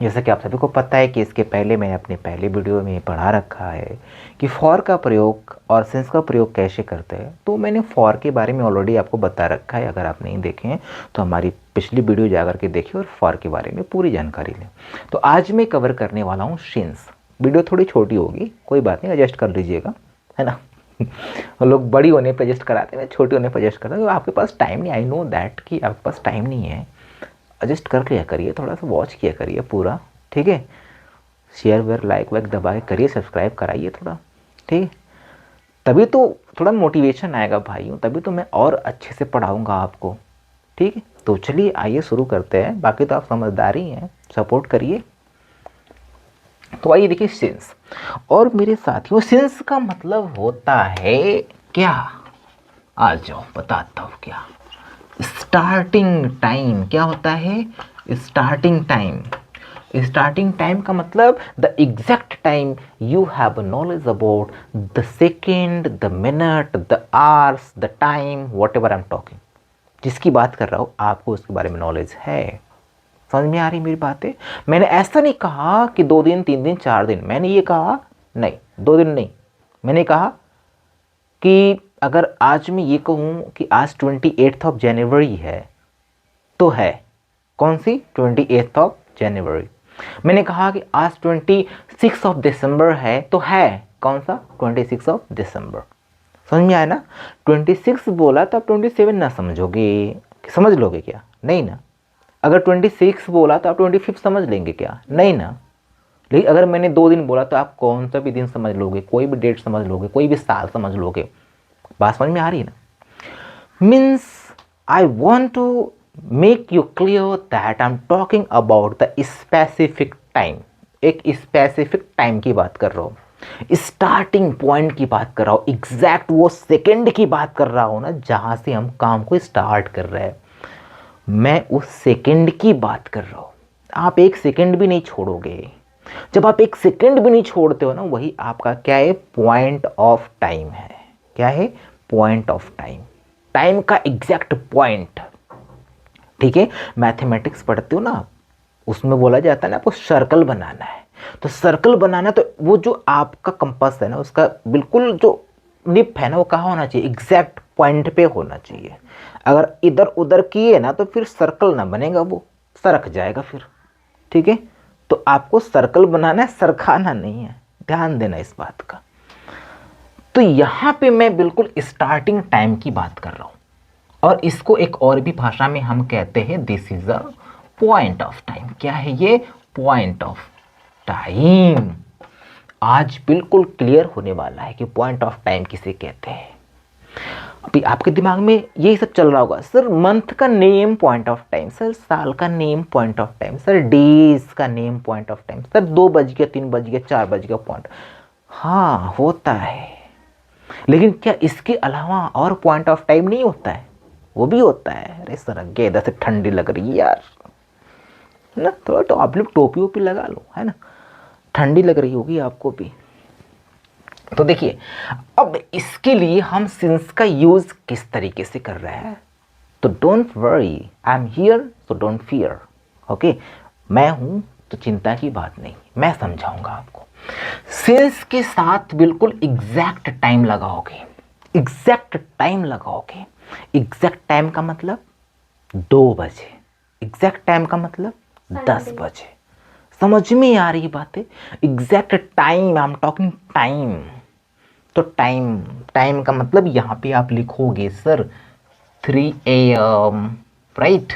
जैसा कि आप सभी को पता है कि इसके पहले मैंने अपने पहले वीडियो में पढ़ा रखा है कि फॉर का प्रयोग और सिंस का प्रयोग कैसे करते हैं। तो मैंने फॉर के बारे में ऑलरेडी आपको बता रखा है, अगर आप नहीं देखे हैं तो हमारी पिछली वीडियो जाकर के देखिए और फॉर के बारे में पूरी जानकारी लें। तो आज मैं कवर करने वाला हूँ सिंस। वीडियो थोड़ी छोटी होगी, कोई बात नहीं, एडजस्ट कर लीजिएगा, है ना। लोग बड़ी होने पर एडजस्ट कराते हैं, छोटे होने पर एडजस्ट कराते हैं। तो आपके पास टाइम नहीं, आई नो दैट कि आपके पास टाइम नहीं है, एडजस्ट कर लिया करिए, थोड़ा सा वॉच किया करिए पूरा, ठीक है। शेयर वेयर लाइक वाइक दबा के करिए, सब्सक्राइब कराइए थोड़ा, ठीक है। तभी तो थोड़ा मोटिवेशन आएगा भाइयों, तभी तो मैं और अच्छे से पढ़ाऊँगा आपको, ठीक है। तो चलिए आइए शुरू करते हैं, बाकी तो आप समझदार ही हैं, सपोर्ट करिए। तो आइए देखिए सिंस, और मेरे साथियों सिंस का मतलब होता है क्या, आ जाओ बताता हूँ क्या। स्टार्टिंग टाइम क्या होता है, स्टार्टिंग टाइम। स्टार्टिंग टाइम का मतलब the exact time you have knowledge about the second, the minute, the hours, the time, what ever I am talking. जिसकी बात कर रहा हूँ आपको उसके बारे में नॉलेज है। समझ में आ रही मेरी बातें। मैंने ऐसा नहीं कहा कि 2 दिन 3 दिन 4 दिन, मैंने ये कहा नहीं 2 दिन नहीं, मैंने कहा कि अगर आज मैं ये कहूँ कि आज 28 ऑफ जनवरी है तो है कौन सी 28 ऑफ जनवरी। मैंने कहा कि आज 26 ऑफ दिसंबर है तो है कौन सा 26 ऑफ दिसंबर। समझ में आया ना। 26 बोला तो आप 27 ना समझोगे, समझ लोगे क्या, नहीं ना। अगर 26 बोला तो आप 25 समझ लेंगे क्या, नहीं ना। लेकिन अगर मैंने 2 दिन बोला तो आप कौन सा भी दिन समझ लोगे, कोई भी डेट समझ लोगे, कोई भी साल समझ लोगे। बात समझ में आ रही है ना। Means I want to make you clear that I am talking about the specific time. एक स्पेसिफिक टाइम की बात कर रहा हूँ, स्टार्टिंग पॉइंट की बात कर रहा हूँ, एग्जैक्ट वो सेकेंड की बात कर रहा हूँ ना, जहां से हम काम को स्टार्ट कर रहे हैं। मैं उस सेकेंड की बात कर रहा हूँ। आप एक सेकेंड भी नहीं छोड़ोगे। जब आप एक सेकेंड भी नहीं छोड़ते हो ना, वही आपका क्या है, पॉइंट ऑफ टाइम है। क्या है, पॉइंट ऑफ टाइम, टाइम का एग्जैक्ट पॉइंट, ठीक है। मैथमेटिक्स पढ़ते हो ना आप, उसमें बोला जाता है ना आपको सर्कल बनाना है। तो सर्कल बनाना, तो वो जो आपका कंपास है ना, उसका बिल्कुल जो निप है ना, वो कहाँ होना चाहिए, एग्जैक्ट पॉइंट पे होना चाहिए। अगर इधर उधर किए ना तो फिर सर्कल ना बनेगा, वो सरक जाएगा फिर, ठीक है। तो आपको सर्कल बनाना है, सरकाना नहीं है, ध्यान देना इस बात का। तो यहां पे मैं बिल्कुल स्टार्टिंग टाइम की बात कर रहा हूं, और इसको एक और भी भाषा में हम कहते हैं this is a point of time. क्या है ये, पॉइंट ऑफ टाइम। आज बिल्कुल क्लियर होने वाला है कि पॉइंट ऑफ टाइम किसे कहते हैं। अभी आपके दिमाग में यही सब चल रहा होगा, सर मंथ का name point of time, sir साल का name point of time, sir days का name point of time, sir 2 बज गया 3 बज गया 4 बज गया पॉइंट। हाँ होता है, लेकिन क्या इसके अलावा और पॉइंट ऑफ टाइम नहीं होता है, वो भी होता है। अरे सर अगे इधर से ठंडी लग रही है यार, ना थोड़ा तो आप लोग टोपी वोपी लगा लो, है ना, ठंडी लग रही होगी आपको भी। तो देखिए अब इसके लिए हम सिंस का यूज किस तरीके से कर रहे हैं। तो don't worry, I am here, so don't fear, okay. मैं हूं तो चिंता की बात नहीं, मैं समझाऊंगा आपको। सिंस के साथ बिल्कुल एग्जैक्ट टाइम लगाओगे, एग्जैक्ट टाइम लगाओगे। एग्जैक्ट टाइम का मतलब 2 बजे, एग्जैक्ट टाइम का मतलब 10 बजे। समझ में आ रही बातें, exact time, I am talking time. तो टाइम, टाइम का मतलब यहां पे आप लिखोगे सर 3 AM, राइट।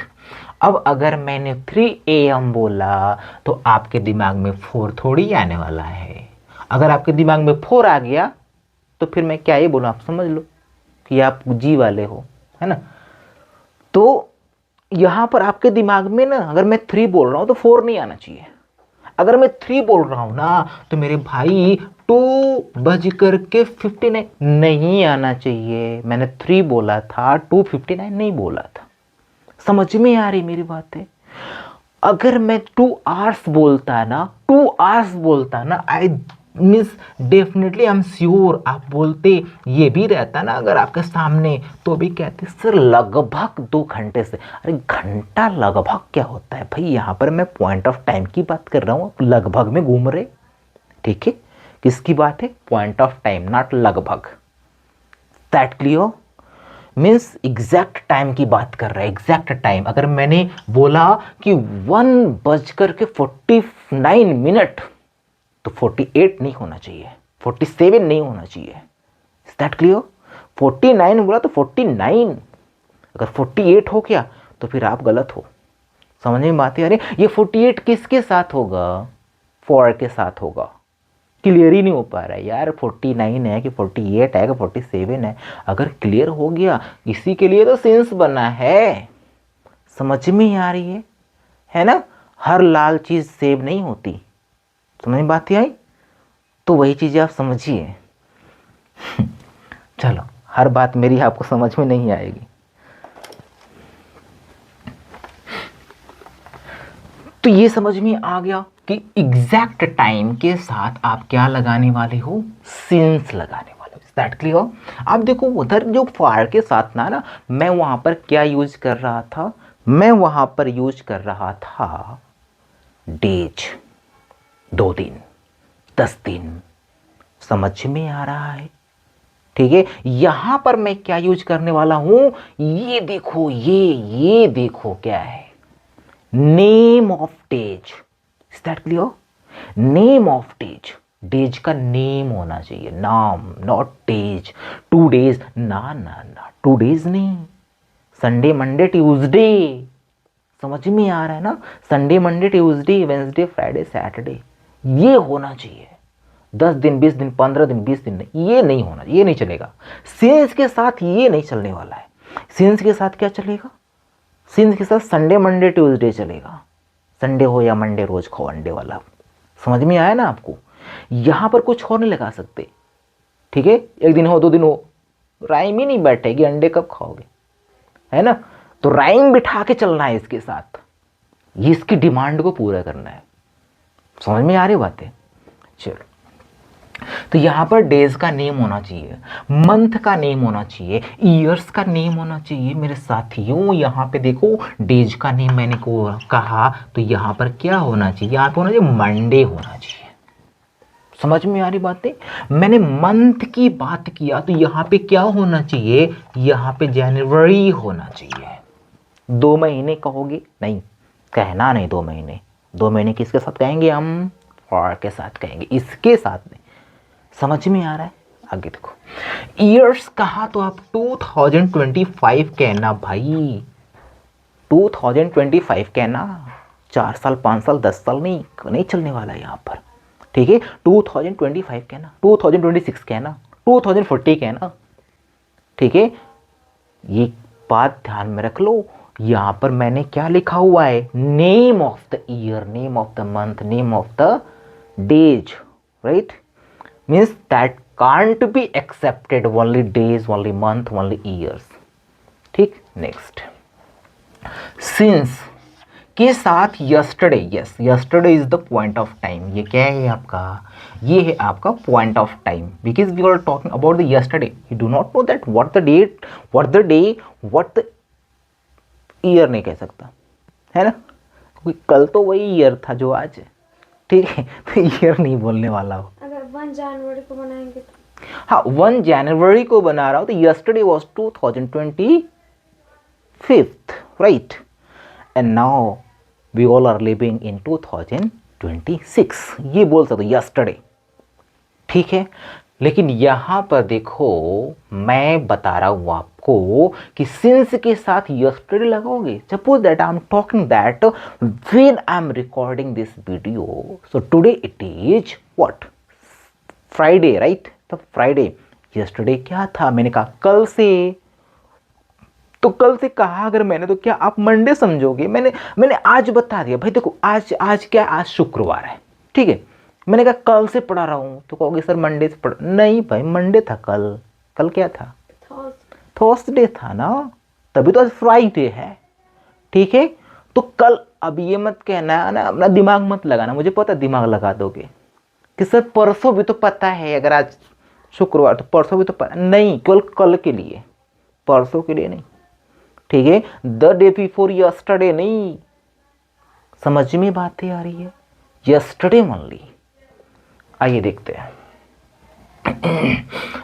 अब अगर मैंने 3 AM बोला तो आपके दिमाग में 4 थोड़ी आने वाला है। अगर आपके दिमाग में 4 आ गया तो फिर मैं क्या ही बोलूं, आप समझ लो कि आप जी वाले हो, है ना। तो यहां पर आपके दिमाग में ना, अगर मैं 3 बोल रहा हूं तो 4 नहीं आना चाहिए। अगर मैं 3 बोल रहा हूं ना तो मेरे भाई 2:59 नहीं आना चाहिए। मैंने 3 बोला था, 2:59 नहीं बोला था। समझ में आ रही मेरी बातें। अगर मैं 2 आवर्स बोलता ना, 2 आवर्स बोलता ना, I means definitely I am sure आप बोलते, ये भी रहता ना अगर आपके सामने तो भी कहते सर लगभग 2 घंटे से। अरे घंटा लगभग क्या होता है भाई, यहाँ पर मैं पॉइंट ऑफ टाइम की बात कर रहा हूँ, आप लगभग में घूम रहे। ठीक है, किसकी बात है, पॉइंट ऑफ टाइम नॉट लगभग। That clear, means exact time की बात कर रहा है, एग्जैक्ट टाइम। अगर मैंने बोला कि 1:49 तो 48 नहीं होना चाहिए, 47 नहीं होना चाहिए। इज दैट क्लियर, 49 बोला तो 49, अगर 48 हो गया तो फिर आप गलत हो। समझ में बात है? अरे ये 48 किसके साथ होगा, 4 के साथ होगा। क्लियर ही नहीं हो पा रहा है यार, 49 है कि 48 है कि 47 है। अगर क्लियर हो गया, इसी के लिए तो सेंस बना है। समझ में आ रही है ना? हर लाल चीज सेब नहीं होती। समझ में बात आई? तो वही चीजें आप समझिए। चलो, हर बात मेरी आपको समझ में नहीं आएगी। तो ये समझ में आ गया कि एग्जैक्ट टाइम के साथ आप क्या लगाने वाले हो, सिंस लगाने वाले हो। That clear. आप देखो उधर जो फार के साथ ना मैं वहां पर क्या यूज कर रहा था, मैं वहां पर यूज कर रहा था डेज, 2 दिन, 10 दिन। समझ में आ रहा है? ठीक है, यहां पर मैं क्या यूज करने वाला हूं, ये देखो, ये देखो क्या है, name of days. Is that clear? Name of days, days का नेम होना चाहिए, नाम, नॉट डेज। 2 डेज, ना ना ना, 2 डेज नहीं, संडे मंडे ट्यूसडे। समझ में आ रहा है ना? Sunday Monday Tuesday Wednesday Friday Saturday, ये होना चाहिए। 10 दिन 20 दिन 15 दिन 20 दिन नहीं, ये नहीं होना, ये नहीं चलेगा। सिंस के साथ ये नहीं चलने वाला है। सिंस के साथ क्या चलेगा, सिंस के साथ संडे मंडे ट्यूसडे चलेगा। संडे हो या मंडे, रोज खाओ अंडे वाला। समझ में आया ना आपको? यहां पर कुछ और नहीं लगा सकते। ठीक है, 1 दिन हो 2 दिन हो, राइम ही नहीं बैठेगी, अंडे कब खाओगे, है ना? तो राइम बिठा के चलना है इसके साथ, ये इसकी डिमांड को पूरा करना है। समझ में आ रही बातें? चलो, तो यहां पर डेज का नेम होना चाहिए, मंथ का नेम होना चाहिए, ईयर्स का नेम होना चाहिए। मेरे साथियों यहां पे देखो, डेज का नेम मैंने को कहा, तो यहां पर क्या होना चाहिए, यहां पे होना चाहिए मंडे होना चाहिए। समझ में आ रही बातें? मैंने मंथ की बात किया तो यहां पे क्या होना चाहिए, यहां पे जनवरी होना चाहिए। 2 महीने कहोगे, नहीं कहना, नहीं 2 महीने। 2 महीने किसके साथ कहेंगे हम, फॉर के साथ कहेंगे, इसके साथ नहीं। समझ में आ रहा है? आगे देखो, ईयर्स कहा तो आप 2025 कहना भाई, 2025 कहना। 4 साल 5 साल 10 साल नहीं चलने वाला है यहां पर। ठीक है, 2025 कहना, 2026 कहना, 2040 कहना। ठीक है, ये बात ध्यान में रख लो। यहां पर मैंने क्या लिखा हुआ है, name of the year, name of the month, name of the days, right? Means that can't be accepted only days, only month, only years. ठीक, नेक्स्ट, since के साथ yesterday, yes, yesterday is the point of time। ये क्या है आपका, ये है आपका point of time, because we are talking about the yesterday, you do not know that what the date, what the day, what the year नहीं कह सकता, है ना? क्योंकि कल तो वही ईयर था जो आज है। ठीक है, तो ईयर नहीं बोलने वाला हो। 1 जनवरी को बनाएंगे तो, हाँ 1 जनवरी को बना रहा हूं तो yesterday was 2025, right? And now we all are living in 2026, ये बोल सकते हो yesterday। ठीक है, लेकिन यहां पर देखो, मैं बता रहा हूं आपको कि सिंस के साथ yesterday लगाओगे। Suppose that I am talking that when I am recording this video, so today it is what, Friday, right? तो फ्राइडे, यस्टरडे क्या था, मैंने कहा कल से। तो कल से कहा अगर मैंने, तो क्या आप मंडे समझोगे? मैंने आज बता दिया भाई, देखो आज क्या, आज शुक्रवार है। ठीक है, मैंने कहा कल से पढ़ा रहा हूं, तो कहोगे सर मंडे से पढ़, नहीं भाई मंडे था कल। कल क्या था, थर्सडे था ना, तभी तो आज फ्राइडे है। ठीक है, तो कल, अब ये मत कहना ना, अपना दिमाग मत लगाना, मुझे पता दिमाग लगा दोगे। कि सर परसों भी तो पता है, अगर आज शुक्रवार तो परसों भी तो पता नहीं, केवल कल के लिए, परसों के लिए नहीं, ठीक है। द डे बिफोर यस्टरडे नहीं, समझ में बातें आ रही है, यस्टरडे ओनली। आइए देखते हैं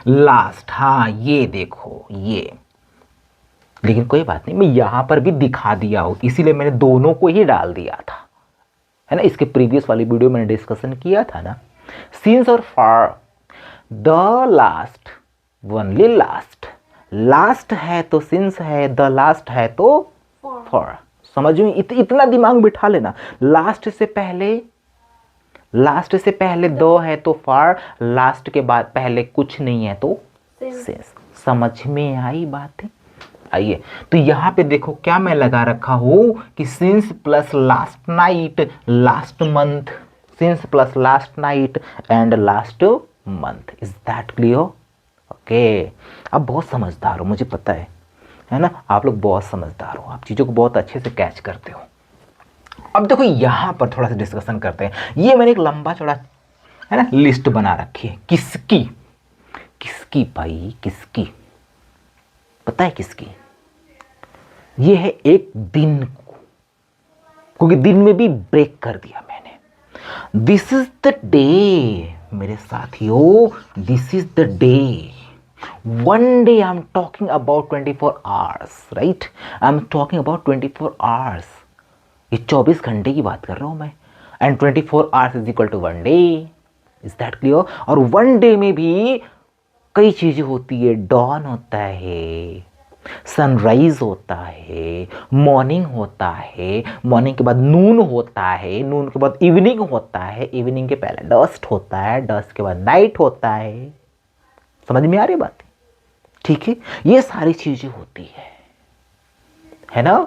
लास्ट, हाँ ये देखो ये, लेकिन कोई बात नहीं, मैं यहां पर भी दिखा दिया हूं, इसीलिए मैंने दोनों को ही डाल दिया था, है ना। इसके प्रीवियस वाली वीडियो मैंने डिस्कशन किया था ना, सिंस और for, the last, only last, last है तो सिंस है, द लास्ट है तो फॉर। समझ में, इतना दिमाग बिठा लेना, लास्ट से पहले दो है तो फॉर, लास्ट के बाद पहले कुछ नहीं है तो सिंस। समझ में आई बात? आइए, तो यहां पे देखो क्या मैं लगा रखा हूं कि since plus last night, last month, since plus last night and last month. Is that clear? Okay, आप बहुत समझदार हो, मुझे पता है ना, आप लोग बहुत समझदार हो, आप चीज़ों को बहुत अच्छे से कैच करते हो। अब देखो यहां पर थोड़ा सा डिस्कशन करते हैं। ये मैंने एक लंबा चौड़ा, है ना, लिस्ट बना रखी है। किसकी? किसकी भाई, किसकी? पता है किसकी? ये है एक दिन को, क्योंकि दिन में भी ब्रेक कर दिया मैंने। दिस इज द डे मेरे साथियों, this is the day. One day I am talking about 24 hours, right? I am talking about 24 hours. ये 24 घंटे की बात कर रहा हूं मैं, and 24 hours is equal to one day. Is that clear? और वन डे में भी कई चीजें होती है, डॉन होता है, सनराइज होता है, मॉर्निंग होता है, मॉर्निंग के बाद नून होता है, नून के बाद इवनिंग होता है, इवनिंग के पहले डस्ट होता है, डस्ट के बाद नाइट होता है। समझ में आ रही बात? ठीक है, ये सारी चीजें होती है ना।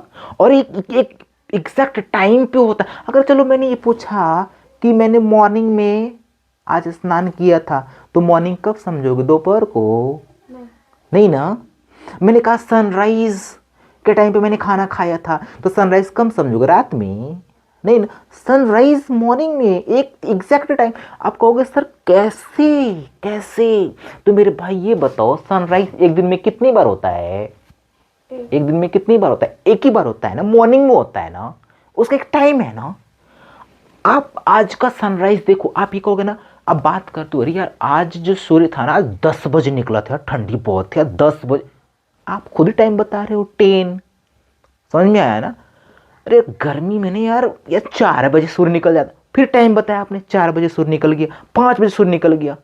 और एक एग्जैक्ट टाइम पे होता है। अगर चलो मैंने ये पूछा कि मैंने मॉर्निंग में आज स्नान किया था, तो मॉर्निंग कब समझोगे? दोपहर को? नहीं ना। मैंने कहा सनराइज के टाइम पे मैंने खाना खाया था, तो सनराइज कब समझोगे? रात में? नहीं ना, सनराइज मॉर्निंग में, एक एग्जैक्ट टाइम। आप कहोगे सर कैसे कैसे? तो मेरे भाई ये बताओ, सनराइज एक दिन में कितनी बार होता है? एक दिन में कितनी बार होता है? एक ही बार होता है ना, मॉर्निंग में होता है ना, उसका एक टाइम है ना। आप आज का सनराइज देखो, आप ये कहोगे ना, अब बात करते हो, अरे यार आज जो सूर्य था ना, आज 10 बजे निकला था, ठंडी बहुत थी, 10 बजे। आप खुद ही टाइम बता रहे हो 10। समझ में आया ना? अरे गर्मी में नहीं यार, 4 बजे सूर्य निकल जाता, फिर टाइम बताया आपने, 4 बजे सूर्य निकल गया, 5 बजे सूर्य निकल गया,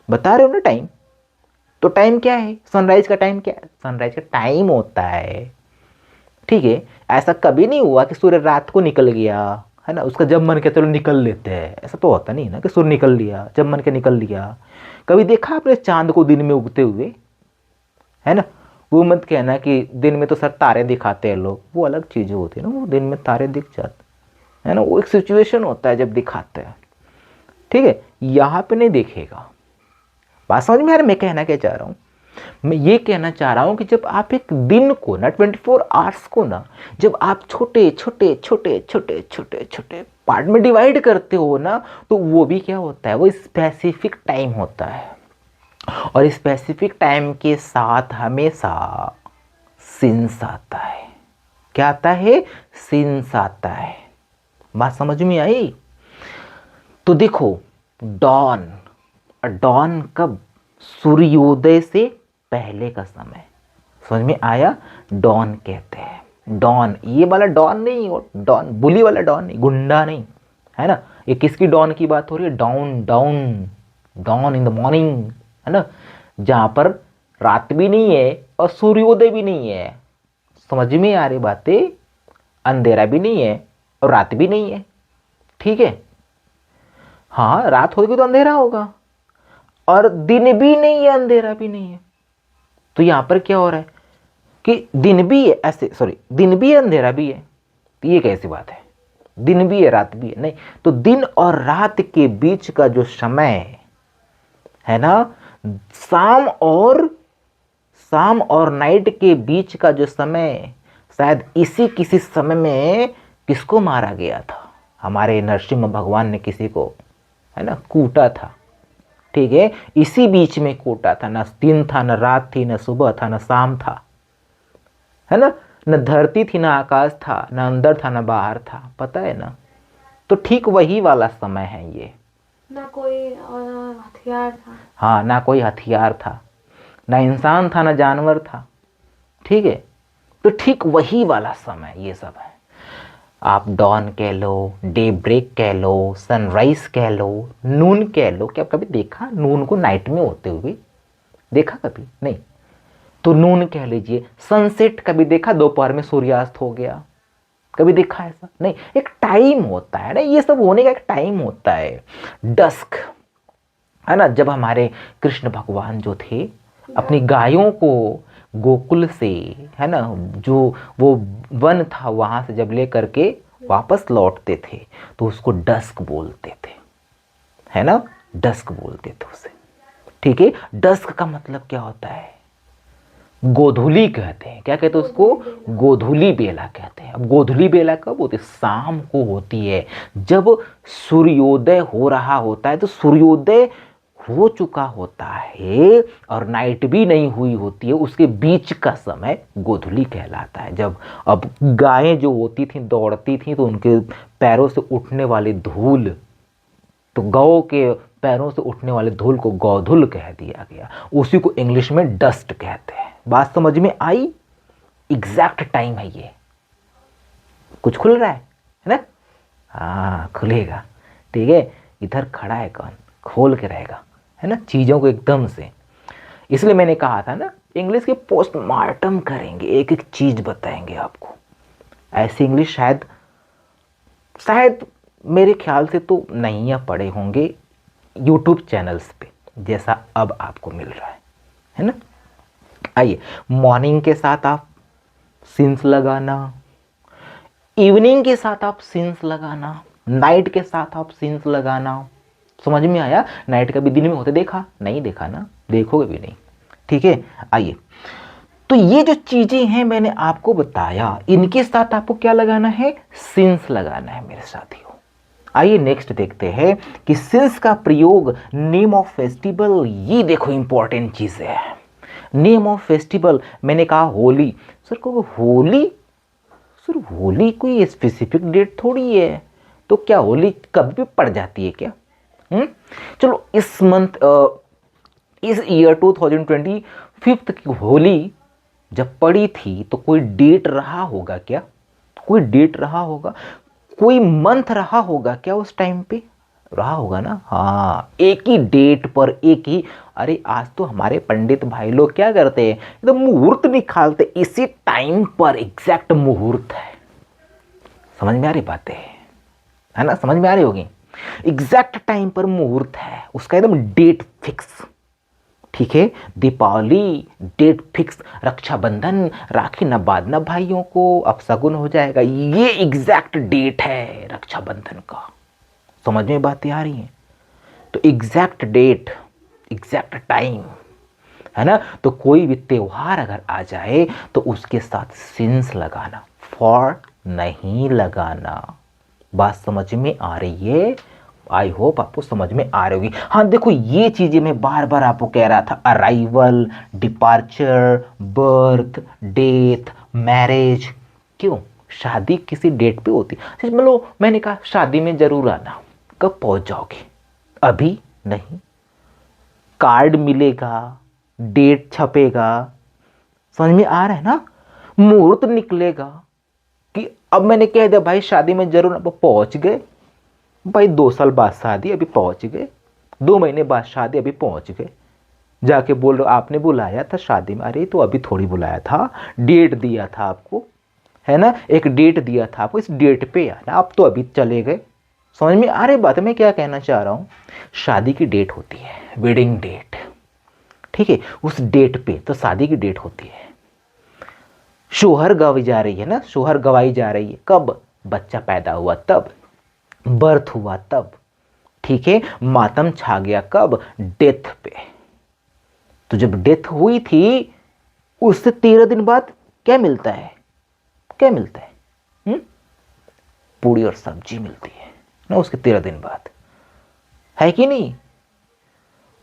बता रहे हो ना टाइम। तो टाइम क्या है? सनराइज का टाइम क्या है? सनराइज का टाइम होता है, ठीक है। ऐसा कभी नहीं हुआ कि सूर्य रात को निकल गया, है ना, उसका जब मन किया चलो निकल लेते हैं, ऐसा तो होता नहीं ना कि सूर्य निकल लिया, जब मन के निकल लिया। कभी देखा आपने चांद को दिन में उगते हुए? है ना, वो मत कहना कि दिन में तो सर तारे दिखाते हैं लोग, वो अलग चीजें होती है ना, वो दिन में तारे दिख जाते है ना, वो एक सिचुएशन होता है जब दिखाते हैं, ठीक है। यहाँ पे नहीं देखेगा। बात समझ में आ रही मैं कहना क्या चाह रहा हूँ? मैं ये कहना चाह रहा हूँ कि जब आप एक दिन को ना, 24 आवर्स को ना, जब आप छोटे छोटे छोटे छोटे छोटे छोटे पार्ट में डिवाइड करते हो ना, तो वो भी क्या होता है? वो स्पेसिफिक टाइम होता है, और स्पेसिफिक टाइम के साथ हमेशा सिंस आता है। क्या आता है? सिंस आता है। बात समझ में आई? तो देखो, डॉन, डॉन कब? सूर्योदय से पहले का समय। समझ में आया? डॉन कहते हैं। डॉन, ये वाला डॉन नहीं, वो डॉन बुली वाला डॉन नहीं, गुंडा नहीं, है ना। ये किसकी डॉन की बात हो रही है? Down down, dawn in the morning, है ना, जहां पर रात भी नहीं है और सूर्योदय भी नहीं है। समझ में आ रही बातें? अंधेरा भी नहीं है और रात भी नहीं है, ठीक है। हाँ, रात होगी तो अंधेरा होगा, और दिन भी नहीं है अंधेरा भी नहीं है। तो यहां पर क्या हो रहा है कि दिन भी है, ऐसे सॉरी, दिन भी है अंधेरा भी है। तो ये कैसी बात है? दिन भी है रात भी है? नहीं, तो दिन और रात के बीच का जो समय है ना, शाम और नाइट के बीच का जो समय, शायद इसी किसी समय में किसको मारा गया था? हमारे नरसिम्हा भगवान ने किसी को, है ना, कूटा था। ठीक है, इसी बीच में कूटा था, ना दिन था, ना रात थी, ना सुबह था, ना शाम था, है ना, न धरती थी, ना आकाश था, ना अंदर था, ना बाहर था, पता है ना। तो ठीक वही वाला समय है ये। ना कोई हथियार था। हाँ, ना कोई हथियार था, ना इंसान था, ना जानवर था। ठीक है, तो ठीक वही वाला समय ये सब है। आप डॉन कह लो, डे ब्रेक कह लो, सनराइज कह लो, नून कह लो। क्या कभी देखा नून को नाइट में होते हुए? देखा कभी नहीं। तो नून कह लीजिए। सनसेट कभी देखा? दोपहर में सूर्यास्त हो गया, कभी देखा ऐसा? नहीं। एक टाइम होता है ना, ये सब होने का एक टाइम होता है। डस्क, है ना, जब हमारे कृष्ण भगवान जो थे अपनी गायों को गोकुल से, है ना, जो वो वन था वहां से जब ले करके वापस लौटते थे तो उसको डस्क बोलते थे, है ना, डस्क बोलते थे उसे। ठीक है, डस्क का मतलब क्या होता है? गोधूली कहते हैं। क्या कहते हैं उसको? गोधूली बेला कहते हैं। अब गोधूली बेला कब होती है? शाम को होती है, जब सूर्योदय हो रहा होता है। तो सूर्योदय हो चुका होता है और नाइट भी नहीं हुई होती है, उसके बीच का समय गोधूली कहलाता है। जब अब गायें जो होती थी दौड़ती थी तो उनके पैरों से उठने वाली धूल, तो गौ के पैरों से उठने वाले धूल को गौधुल कह दिया गया। उसी को इंग्लिश में डस्ट कहते हैं। बात समझ में आई? एग्जैक्ट टाइम है ये। कुछ खुल रहा है ना? हाँ, खुलेगा। ठीक है, इधर खड़ा है कौन, खोल के रहेगा, है ना, चीजों को एकदम से। इसलिए मैंने कहा था ना, इंग्लिश के पोस्टमार्टम करेंगे, एक एक चीज बताएंगे आपको। ऐसी इंग्लिश शायद शायद मेरे ख्याल से तो नहीं आप पढ़े होंगे यूट्यूब चैनल्स पे, जैसा अब आपको मिल रहा है ना। आइए, मॉर्निंग के साथ आप सिंस लगाना, इवनिंग के साथ आप सिंस लगाना, नाइट के साथ आप सिंस लगाना। समझ में आया? नाइट का भी दिन में होते देखा? नहीं देखा ना, देखोगे भी नहीं। ठीक है, आइए, तो ये जो चीजें हैं मैंने आपको बताया, इनके साथ आपको क्या लगाना है? सिंस लगाना है मेरे साथियों। आइए नेक्स्ट देखते हैं कि सिंस का प्रयोग नेम ऑफ फेस्टिवल। ये देखो इंपॉर्टेंट चीज है। नेम ऑफ फेस्टिवल, मैंने कहा होली। सर को होली, सर होली कोई स्पेसिफिक डेट थोड़ी है, तो क्या होली कभी भी पड़ जाती है क्या? चलो, इस मंथ, इस ईयर 2025 की होली जब पड़ी थी तो कोई डेट रहा होगा क्या? कोई डेट रहा होगा, कोई मंथ रहा होगा क्या उस टाइम पे? रहा होगा ना। हाँ, एक ही डेट पर एक ही। अरे आज तो हमारे पंडित भाई लोग क्या करते हैं, एकदम मुहूर्त निकालते, इसी टाइम पर एग्जैक्ट मुहूर्त है। समझ में आ रही बातें, है ना, समझ में आ रही होगी। एग्जैक्ट टाइम पर मुहूर्त है उसका, एकदम डेट फिक्स। ठीक है, दीपावली डेट फिक्स, रक्षाबंधन राखी न बांधना भाइयों को, अब शगुन हो जाएगा, ये एग्जैक्ट डेट है रक्षाबंधन का। समझ में बातें आ रही हैं? तो एग्जैक्ट डेट, एग्जैक्ट टाइम, है ना। तो कोई भी त्योहार अगर आ जाए तो उसके साथ सिंस लगाना, फॉर नहीं लगाना। बात समझ में आ रही है? आई होप आपको समझ में आ रही होगी। हाँ देखो, ये चीजें मैं बार बार आपको कह रहा था, arrival, departure, birth, death, marriage. क्यों? शादी किसी डेट पे होती है। मतलब मैंने कहा शादी में जरूर आना, कब पहुंच जाओगे? अभी नहीं, कार्ड मिलेगा, डेट छपेगा, समझ में आ रहा है ना, मुहूर्त निकलेगा कि अब मैंने कह दिया भाई शादी में जरूर, अब पहुंच गए भाई, 2 साल बाद शादी अभी पहुंच गए, 2 महीने बाद शादी अभी पहुंच गए। जाके बोल रहे आपने बुलाया था शादी में, अरे तो अभी थोड़ी बुलाया था, डेट दिया था आपको, है ना, एक डेट दिया था आपको, इस डेट पे आना, आप तो अभी चले गए। समझ में आ रही बात है मैं क्या कहना चाह रहा हूं? शादी की डेट होती है, वेडिंग डेट। ठीक है, उस डेट पे तो शादी की डेट होती है। शोहर गवाई जा रही है ना, शोहर गवाई जा रही है कब? बच्चा पैदा हुआ तब, बर्थ हुआ तब। ठीक है, मातम छा गया कब? डेथ पे। तो जब डेथ हुई थी उससे 13 दिन बाद क्या मिलता है? क्या मिलता है? पूड़ी और सब्जी मिलती है ना उसके 13 दिन बाद, है कि नहीं?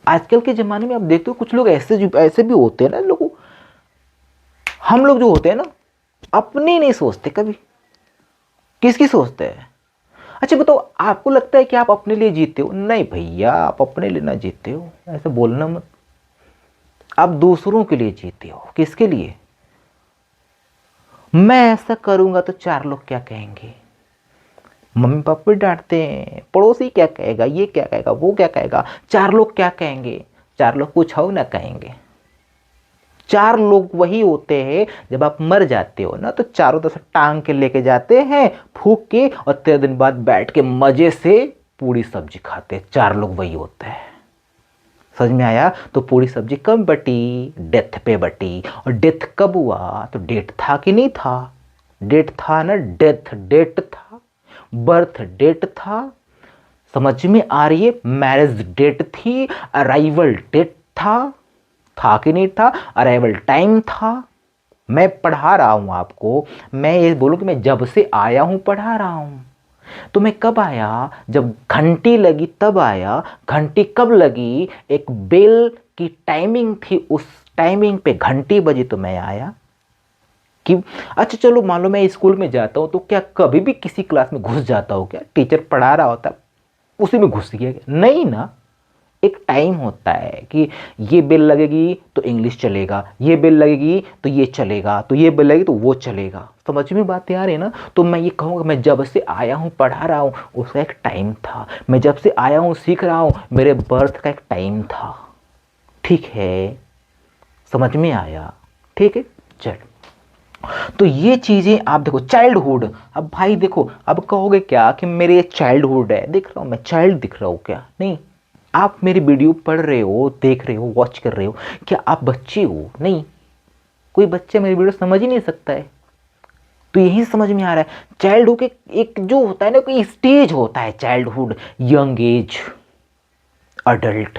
आजकल के ज़माने में आप देखते हो कुछ लोग ऐसे भी होते हैं ना, लोग, हम लोग जो होते हैं ना, अपनी नहीं सोचते कभी, किसकी सोचते हैं? अच्छा बताओ, आपको लगता है कि आप अपने लिए जीते हो? नहीं भैया, आप अपने लिए ना जीते हो, ऐसे बोलना मत। आप दूसरों के लिए जीते हो। किसके लिए? मैं ऐसा करूंगा तो 4 लोग क्या कहेंगे, मम्मी पापा भी डांटते हैं, पड़ोसी क्या कहेगा, ये क्या कहेगा, वो क्या कहेगा, 4 लोग क्या कहेंगे? 4 लोग कुछ हो ना कहेंगे। 4 लोग वही होते हैं जब आप मर जाते हो ना, तो चारों तरफ से टांग के लेके जाते हैं फूक के, और 13 दिन बाद बैठ के मजे से पूरी सब्जी खाते हैं। 4 लोग वही होते हैं। समझ में आया? तो पूरी सब्जी कब बटी? डेथ पे बटी। और डेथ कब हुआ? तो डेट था कि नहीं था? डेट था ना, डेथ डेट था, बर्थ डेट था। समझ में आ रही है? मैरिज डेट थी, अराइवल डेट था कि नहीं था? अराइवल टाइम था। मैं पढ़ा रहा हूं आपको, मैं ये बोलूं कि मैं जब से आया हूं पढ़ा रहा हूं। तो मैं कब आया? जब घंटी लगी तब आया। घंटी कब लगी? एक बेल की टाइमिंग थी, उस टाइमिंग पे घंटी बजी तो मैं आया। कि अच्छा चलो मान लो मैं स्कूल में जाता हूं, तो क्या कभी भी किसी क्लास में घुस जाता हूं क्या? टीचर पढ़ा रहा होता उसी में घुस गया? नहीं ना। एक टाइम होता है कि ये बेल लगेगी तो इंग्लिश चलेगा, ये बेल लगेगी तो ये चलेगा, तो ये बेल लगेगी तो वो चलेगा। समझ में बातें आ रही है ना? तो मैं ये कहूँगा, मैं जब से आया हूँ पढ़ा रहा हूँ, उसका एक टाइम था। मैं जब से आया हूँ सीख रहा हूँ, मेरे बर्थ का एक टाइम था। ठीक है? समझ में आया? ठीक है, चल। तो ये चीजें आप देखो, चाइल्डहुड। अब भाई देखो, अब कहोगे क्या कि मेरे चाइल्डहुड है, दिख रहा हूं मैं, चाइल्ड दिख रहा हूं क्या? नहीं। आप मेरी वीडियो पढ़ रहे हो, देख रहे हो, वॉच कर रहे हो, क्या आप बच्चे हो? नहीं। कोई बच्चा मेरी वीडियो समझ ही नहीं सकता है। तो यही समझ में आ रहा है, चाइल्डहुड के एक जो होता है ना, कोई स्टेज होता है चाइल्डहुड, यंग एज, अडल्ट।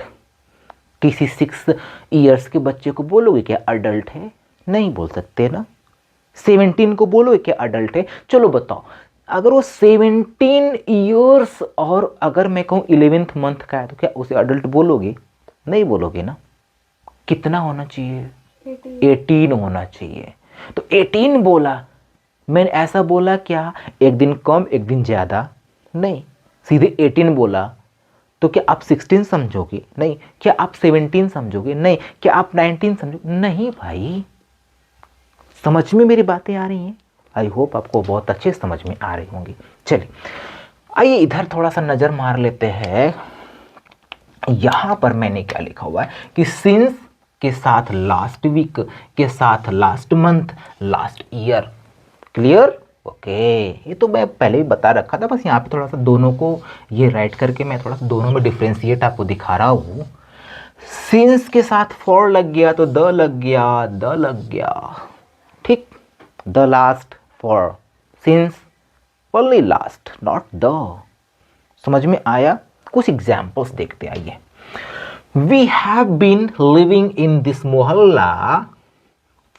किसी 6 इयर्स के बच्चे को बोलोगे क्या अडल्ट है? नहीं बोल सकते ना। 17 को बोलोगे क्या अडल्ट है? चलो बताओ, अगर वो 17 ईयर्स और अगर मैं कहूं 11th मंथ का है, तो क्या उसे अडल्ट बोलोगे? नहीं बोलोगे ना। कितना होना चाहिए? 18 होना चाहिए। तो 18 बोला, मैंने ऐसा बोला क्या एक दिन कम एक दिन ज्यादा? नहीं, सीधे 18 बोला। तो क्या आप 16 समझोगे? नहीं। क्या आप 17 समझोगे? नहीं। क्या आप 19 समझोगे? नहीं भाई। समझ में मेरी बातें आ रही हैं? आई होप आपको बहुत अच्छे समझ में आ रही होंगी। चलिए आइए इधर थोड़ा सा नजर मार लेते हैं। यहां पर मैंने क्या लिखा हुआ है कि सिंस के साथ लास्ट वीक, के साथ last month, last year. Clear? Okay. ये तो मैं पहले ही बता रखा था, बस यहाँ पे थोड़ा सा दोनों को ये राइट करके मैं थोड़ा सा दोनों में डिफ्रेंशिएट आपको दिखा रहा हूँ। सिंस के साथ फॉर लग गया तो द लग गया, द लग गया। ठीक, the last for, since only last, not the. समझ में आया? कुछ एग्जाम्पल्स देखते आइए। We have been living in this mohalla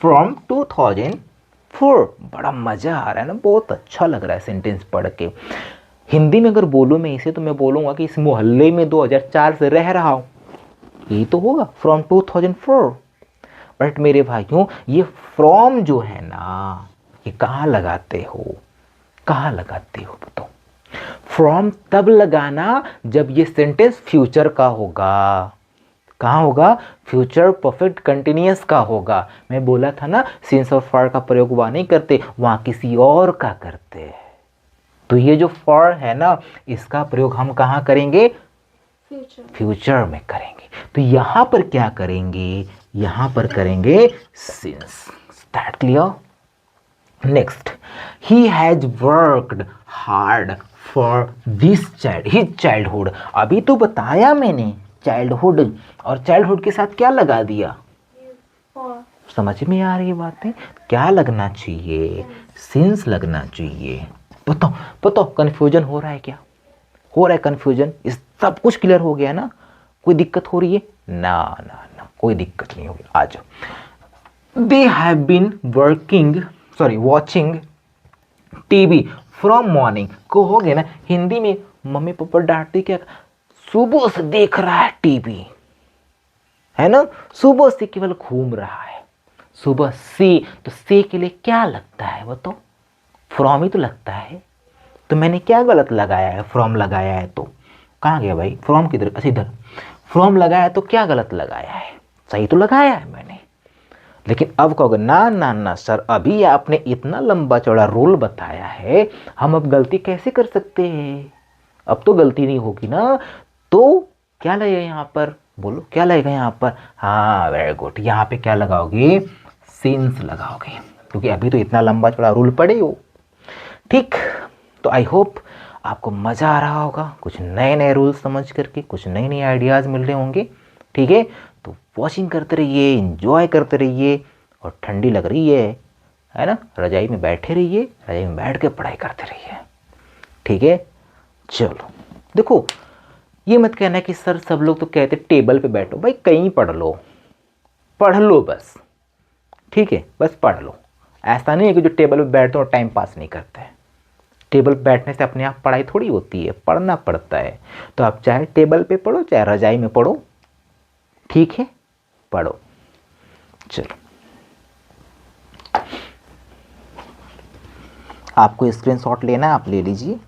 from 2004। बड़ा मजा आ रहा है ना, बहुत अच्छा लग रहा है सेंटेंस पढ़ के। हिंदी में अगर बोलूं मैं इसे, तो मैं बोलूंगा कि इस मोहल्ले में 2004 से रह रहा हूं। यही तो होगा, फ्रॉम 2004। बट मेरे भाइयों, ये फ्रॉम जो है ना, ये कहाँ लगाते हो? कहाँ लगाते हो बताओ? फ्रॉम तब लगाना जब ये सेंटेंस फ्यूचर का होगा। कहाँ होगा? फ्यूचर परफेक्ट कंटिन्यूअस का होगा। मैं बोला था ना, सिंस और फॉर का प्रयोग वहां नहीं करते, वहां किसी और का करते हैं। तो ये जो फॉर है ना, इसका प्रयोग हम कहाँ करेंगे? फ्यूचर में करेंगे। तो यहां पर क्या करेंगे? यहां पर करेंगे since. That clear? Next, he has worked hard for this child, his childhood. अभी तो बताया मैंने चाइल्डहुड, और चाइल्डहुड के साथ क्या लगा दिया? समझ में आ रही है बातें? क्या लगना चाहिए? सिंस लगना चाहिए। बताओ बताओ, कंफ्यूजन हो रहा है क्या? हो रहा है कंफ्यूजन? इस सब कुछ क्लियर हो गया ना? कोई दिक्कत हो रही है? ना ना ना, कोई दिक्कत नहीं होगी। आ जाओ। They have been working, sorry watching TV from morning. कहोगे ना हिंदी में, मम्मी पापा डांटती क्या? सुबह से देख रहा है टीवी, है ना, सुबह से केवल घूम रहा है। सुबह से, तो से के लिए क्या लगता है वो तो फ्रॉम ही तो लगता है। तो मैंने क्या गलत लगाया है, फ्रॉम लगाया है तो कहाँ गया भाई, फ्रॉम किधर, अच्छा इधर, फ्रॉम लगाया है तो क्या गलत लगाया है, सही तो लगाया है मैंने। लेकिन अब कहोगे ना ना ना सर, अभी आपने इतना लंबा चौड़ा रूल बताया है, हम अब गलती कैसे कर सकते हैं, अब तो गलती नहीं होगी ना। तो क्या लगेगा यहाँ पर, बोलो क्या लगेगा यहाँ पर, हाँ वेरी गुड, यहाँ पे क्या लगाओगे, सिंस लगाओगे, क्योंकि अभी तो इतना लंबा चौड़ा रूल पढ़े हो। ठीक, तो आई होप आपको मज़ा आ रहा होगा, कुछ नए नए रूल्स समझ करके कुछ नए नए आइडियाज़ मिल रहे होंगे। ठीक है, तो वॉचिंग करते रहिए, इंजॉय करते रहिए, और ठंडी लग रही है ना, रजाई में बैठे रहिए, रजाई में बैठ के पढ़ाई करते रहिए। ठीक है, चलो देखो, ये मत कहना कि सर सब लोग तो कहते टेबल पे बैठो, भाई कहीं पढ़ लो, पढ़ लो बस। ठीक है, बस पढ़ लो, ऐसा नहीं है कि जो टेबल पे बैठते हो टाइम पास नहीं करते हैं। टेबल पे बैठने से अपने आप पढ़ाई थोड़ी होती है, पढ़ना पड़ता है। तो आप चाहे टेबल पे पढ़ो चाहे रजाई में पढ़ो, ठीक है, पढ़ो। चलो, आपको स्क्रीनशॉट लेना है आप ले लीजिए।